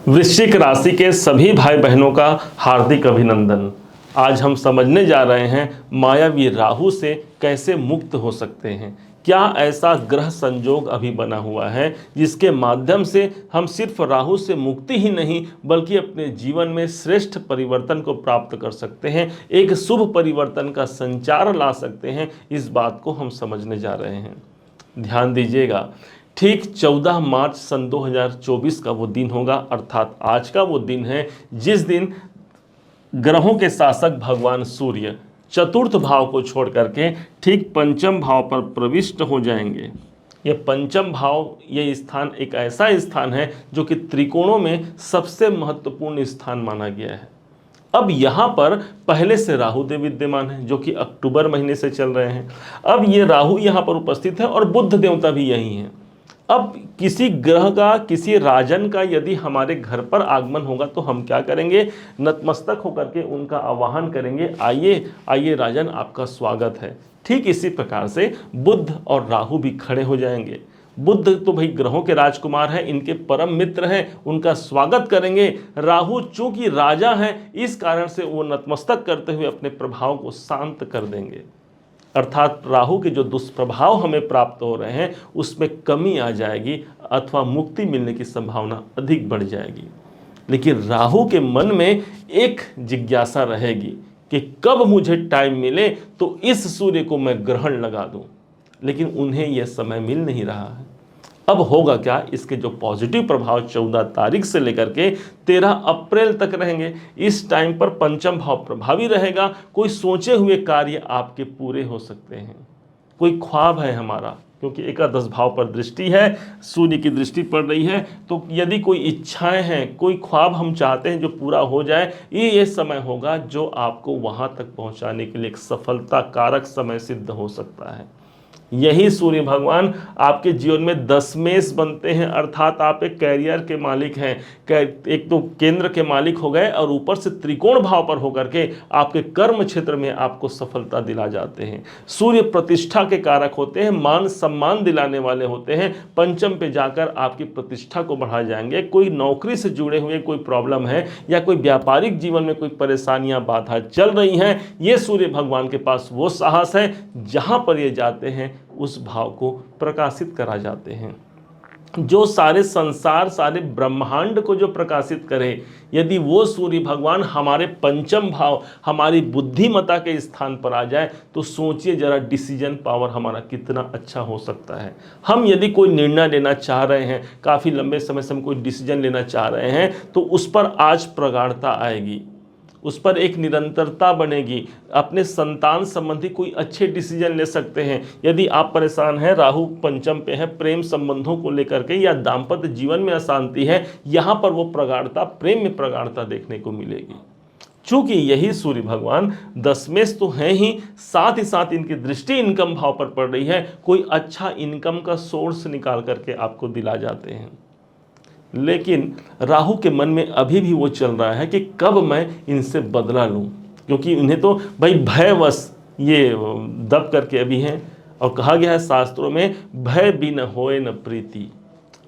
वृश्चिक राशि के सभी भाई बहनों का हार्दिक अभिनंदन। आज हम समझने जा रहे हैं मायावी राहु से कैसे मुक्त हो सकते हैं। क्या ऐसा ग्रह संयोग अभी बना हुआ है जिसके माध्यम से हम सिर्फ राहु से मुक्ति ही नहीं बल्कि अपने जीवन में श्रेष्ठ परिवर्तन को प्राप्त कर सकते हैं, एक शुभ परिवर्तन का संचार ला सकते हैं। इस बात को हम समझने जा रहे हैं। ध्यान दीजिएगा, ठीक 14 मार्च सन 2024 का वो दिन होगा, अर्थात आज का वो दिन है जिस दिन ग्रहों के शासक भगवान सूर्य चतुर्थ भाव को छोड़ करके ठीक पंचम भाव पर प्रविष्ट हो जाएंगे। ये पंचम भाव, ये स्थान एक ऐसा स्थान है जो कि त्रिकोणों में सबसे महत्वपूर्ण स्थान माना गया है। अब यहाँ पर पहले से राहु देव विद्यमान है जो कि अक्टूबर महीने से चल रहे हैं। अब ये राहु यहाँ पर उपस्थित है और बुध देवता भी यही है। अब किसी ग्रह का, किसी राजन का यदि हमारे घर पर आगमन होगा तो हम क्या करेंगे? नतमस्तक होकर के उनका आवाहन करेंगे, आइए आइए राजन, आपका स्वागत है। ठीक इसी प्रकार से बुध और राहु भी खड़े हो जाएंगे। बुध तो भाई ग्रहों के राजकुमार हैं, इनके परम मित्र हैं, उनका स्वागत करेंगे। राहु चूंकि राजा हैं, इस कारण से वो नतमस्तक करते हुए अपने प्रभाव को शांत कर देंगे। अर्थात राहु के जो दुष्प्रभाव हमें प्राप्त हो रहे हैं उसमें कमी आ जाएगी अथवा मुक्ति मिलने की संभावना अधिक बढ़ जाएगी। लेकिन राहु के मन में एक जिज्ञासा रहेगी कि कब मुझे टाइम मिले तो इस सूर्य को मैं ग्रहण लगा दूं, लेकिन उन्हें यह समय मिल नहीं रहा है। अब होगा क्या? इसके जो पॉजिटिव प्रभाव 14 तारीख से लेकर के 13 अप्रैल तक रहेंगे। इस टाइम पर पंचम भाव प्रभावी रहेगा। कोई सोचे हुए कार्य आपके पूरे हो सकते हैं। कोई ख्वाब है हमारा, क्योंकि एकादश भाव पर दृष्टि है, सूर्य की दृष्टि पड़ रही है, तो यदि कोई इच्छाएं हैं, कोई ख्वाब हम चाहते हैं जो पूरा हो जाए, ये समय होगा जो आपको वहां तक पहुंचाने के लिए एक सफलता कारक समय सिद्ध हो सकता है। यही सूर्य भगवान आपके जीवन में दशमेश बनते हैं, अर्थात आप एक कैरियर के मालिक हैं। एक तो केंद्र के मालिक हो गए और ऊपर से त्रिकोण भाव पर होकर के आपके कर्म क्षेत्र में आपको सफलता दिला जाते हैं। सूर्य प्रतिष्ठा के कारक होते हैं, मान सम्मान दिलाने वाले होते हैं। पंचम पे जाकर आपकी प्रतिष्ठा को बढ़ा जाएंगे। कोई नौकरी से जुड़े हुए कोई प्रॉब्लम है या कोई व्यापारिक जीवन में कोई परेशानियां बाधा चल रही हैं, ये सूर्य भगवान के पास वो साहस है, जहां पर ये जाते हैं उस भाव को प्रकाशित करा जाते हैं। जो सारे संसार, सारे ब्रह्मांड को जो प्रकाशित करे, यदि वो सूर्य भगवान हमारे पंचम भाव, हमारी बुद्धिमत्ता के स्थान पर आ जाए तो सोचिए जरा डिसीजन पावर हमारा कितना अच्छा हो सकता है। हम यदि कोई निर्णय लेना चाह रहे हैं, काफ़ी लंबे समय से हम कोई डिसीजन लेना चाह रहे हैं, तो उस पर आज प्रगाढ़ता आएगी, उस पर एक निरंतरता बनेगी। अपने संतान संबंधी कोई अच्छे डिसीजन ले सकते हैं। यदि आप परेशान हैं, राहु पंचम पे है, प्रेम संबंधों को लेकर के या दाम्पत्य जीवन में अशांति है, यहाँ पर वो प्रगाढ़ता, प्रेम में प्रगाढ़ता देखने को मिलेगी। चूंकि यही सूर्य भगवान दशमेश तो हैं ही, साथ ही साथ इनकी दृष्टि इनकम भाव पर पड़ रही है। कोई अच्छा इनकम का सोर्स निकाल करके आपको दिला जाते हैं। लेकिन राहु के मन में अभी भी वो चल रहा है कि कब मैं इनसे बदला लूं, क्योंकि उन्हें तो भाई भयवश ये दब करके अभी हैं। और कहा गया है शास्त्रों में, भय बिन होए न प्रीति।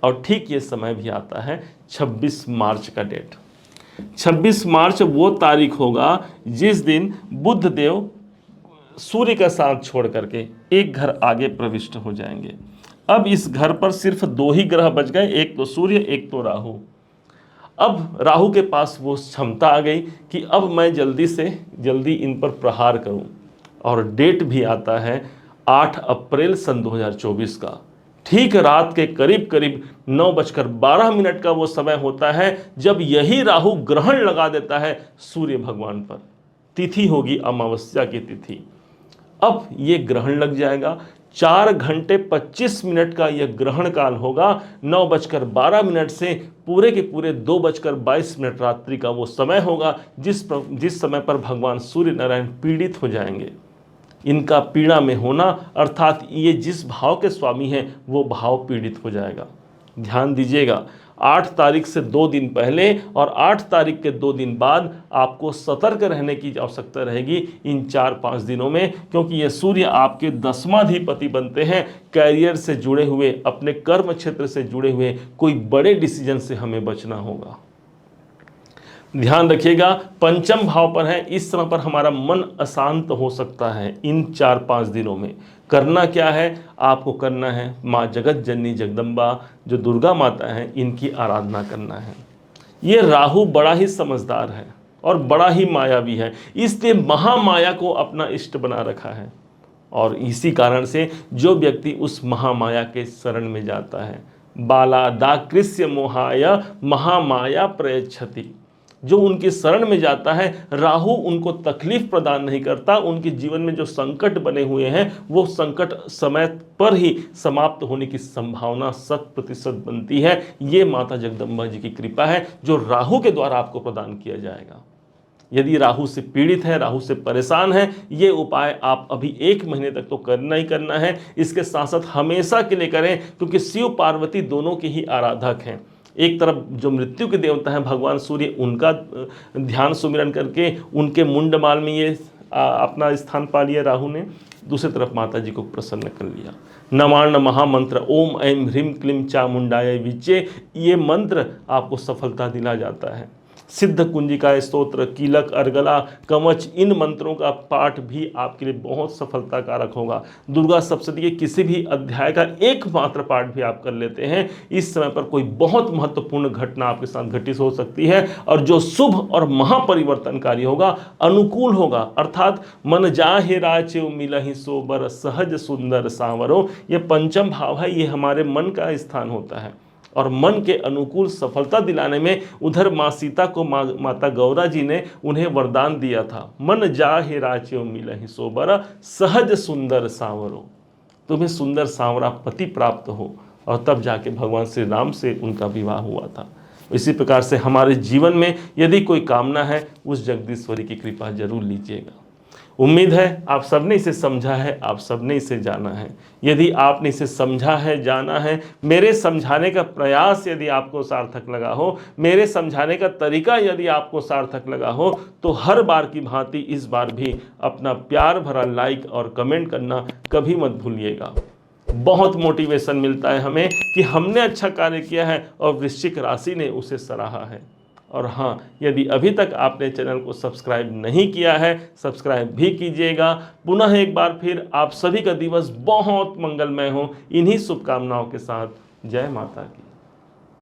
और ठीक ये समय भी आता है 26 मार्च का डेट। 26 मार्च वो तारीख होगा जिस दिन बुध देव सूर्य का साथ छोड़ करके एक घर आगे प्रविष्ट हो जाएंगे। अब इस घर पर सिर्फ 2 ही ग्रह बच गए, एक तो सूर्य, एक तो राहु। अब राहु के पास वो क्षमता आ गई कि अब मैं जल्दी से जल्दी इन पर प्रहार करूं। और डेट भी आता है 8 अप्रैल सन 2024 का। ठीक रात के करीब करीब 9:12 का वो समय होता है जब यही राहु ग्रहण लगा देता है सूर्य भगवान पर। तिथि होगी अमावस्या की तिथि। अब ये ग्रहण लग जाएगा। 4 घंटे 25 मिनट का यह ग्रहण काल होगा। 9:12 से पूरे के पूरे 2:22 रात्रि का वो समय होगा जिस समय पर भगवान सूर्य नारायण पीड़ित हो जाएंगे। इनका पीड़ा में होना अर्थात ये जिस भाव के स्वामी हैं वो भाव पीड़ित हो जाएगा। ध्यान दीजिएगा, 8 तारीख से 2 दिन पहले और 8 तारीख के 2 दिन बाद आपको सतर्क रहने की आवश्यकता रहेगी इन 4-5 दिनों में, क्योंकि ये सूर्य आपके 10वाधिपति बनते हैं। कैरियर से जुड़े हुए, अपने कर्म क्षेत्र से जुड़े हुए कोई बड़े डिसीजन से हमें बचना होगा। ध्यान रखिएगा, पंचम भाव पर है, इस समय पर हमारा मन अशांत हो सकता है। इन 4-5 दिनों में करना क्या है, आपको करना है माँ जगत जननी जगदम्बा जो दुर्गा माता है इनकी आराधना करना है। ये राहु बड़ा ही समझदार है और बड़ा ही मायावी है, इसलिए महामाया को अपना इष्ट बना रखा है। और इसी कारण से जो व्यक्ति उस महामाया के शरण में जाता है, बाला दाकृष्य मोहाय महामाया प्रयच्छति, जो उनके शरण में जाता है, राहु उनको तकलीफ प्रदान नहीं करता। उनके जीवन में जो संकट बने हुए हैं वो संकट समय पर ही समाप्त होने की संभावना 100% बनती है। ये माता जगदम्बा जी की कृपा है जो राहु के द्वारा आपको प्रदान किया जाएगा। यदि राहु से पीड़ित है, राहु से परेशान है, ये उपाय आप अभी 1 महीने तक तो करना ही करना है। इसके साथ साथ हमेशा के लिए करें, क्योंकि शिव पार्वती दोनों के ही आराधक हैं। एक तरफ जो मृत्यु के देवता हैं भगवान सूर्य, उनका ध्यान सुमिरन करके उनके मुंडमाल में ये अपना स्थान पा लिया राहु ने, दूसरी तरफ माता जी को प्रसन्न कर लिया। नवार्ण महामंत्र ओम ऐं ह्रीं क्लीं चामुंडाय विचे, ये मंत्र आपको सफलता दिला जाता है। सिद्ध कुंजिका स्तोत्र, कीलक, अर्गला, कवच, इन मंत्रों का पाठ भी आपके लिए बहुत सफलता कारक होगा। दुर्गा सप्तशती के किसी भी अध्याय का एकमात्र पाठ भी आप कर लेते हैं, इस समय पर कोई बहुत महत्वपूर्ण घटना आपके साथ घटित हो सकती है और जो शुभ और महापरिवर्तनकारी होगा, अनुकूल होगा। अर्थात मन जाहे राचे मिलहि सोबर सहज सुंदर सांवरो, ये पंचम भाव है, ये हमारे मन का स्थान होता है और मन के अनुकूल सफलता दिलाने में उधर माँ सीता को माता गौरा जी ने उन्हें वरदान दिया था, मन जाहे राच्यो मिलहि सोबर सहज सुंदर सांवरो, तुम्हें सुंदर सांवरा पति प्राप्त हो। और तब जाके भगवान श्री राम से उनका विवाह हुआ था। इसी प्रकार से हमारे जीवन में यदि कोई कामना है, उस जगदीश्वरी की कृपा जरूर लीजिएगा। उम्मीद है आप सबने इसे समझा है, आप सबने इसे जाना है। यदि आपने इसे समझा है, जाना है, मेरे समझाने का प्रयास यदि आपको सार्थक लगा हो, मेरे समझाने का तरीका यदि आपको सार्थक लगा हो, तो हर बार की भांति इस बार भी अपना प्यार भरा लाइक और कमेंट करना कभी मत भूलिएगा। बहुत मोटिवेशन मिलता है हमें कि हमने अच्छा कार्य किया है और वृश्चिक राशि ने उसे सराहा है। और हाँ, यदि अभी तक आपने चैनल को सब्सक्राइब नहीं किया है, सब्सक्राइब भी कीजिएगा। पुनः एक बार फिर आप सभी का दिवस बहुत मंगलमय हो, इन्हीं शुभकामनाओं के साथ। जय माता की।